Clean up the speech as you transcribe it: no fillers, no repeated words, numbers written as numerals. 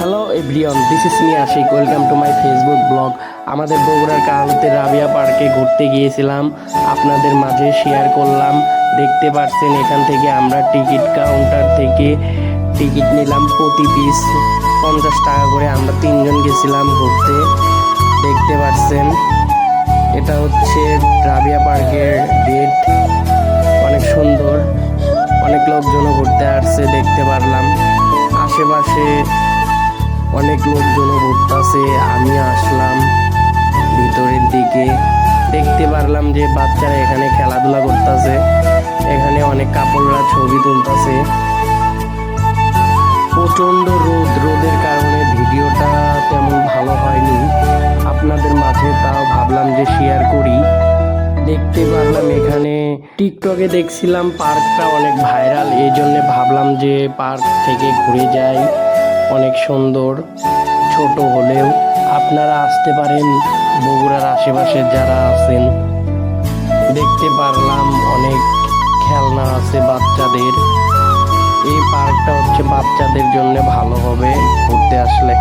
Hello everyone, this is me Ashiq. Welcome to my Facebook blog. আমাদের বগুড়ার কালতে রাবিয়া পার্কে ঘুরতে গিয়েছিলাম, আপনাদের মাঝে শেয়ার করলাম। দেখতে পাচ্ছেন এখান থেকে আমরা টিকিট কাউন্টার থেকে টিকিট নিলাম প্রতি পিস 50 টাকা করে। আমরা 3 জন গেছিলাম ঘুরতে। দেখতে পাচ্ছেন এটা হচ্ছে রাবিয়া পার্কের গেট, অনেক সুন্দর। অনেক লোকজনও ঘুরতে আসছে, দেখতে পারলাম। আশেপাশে অনেক লোকজনও ঘুরতেছে। আমি আসলাম ভিতরের দিকে, দেখতে পারলাম যে বাচ্চারা এখানে খেলাধুলা করতেছে। এখানে অনেক কাপড়রা ছবি তুলতেছে। প্রচণ্ড রোদের কারণে ভিডিওটা তেমন ভালো হয়নি আপনাদের মাঝে, তাও ভাবলাম যে শেয়ার করি। দেখতে পারলাম এখানে টিকটকে দেখছিলাম পার্কটা অনেক ভাইরাল, এই জন্যে ভাবলাম যে পার্ক থেকে ঘুরে যাই। অনেক সুন্দর, ছোট হলেও আপনারা আসতে পারেন বগুড়ার আশেপাশে যারা আছেন। দেখতে পারলাম অনেক খেলনা আছে বাচ্চাদের। এই পার্কটা হচ্ছে বাচ্চাদের জন্য ভালো হবে ঘুরতে আসলে।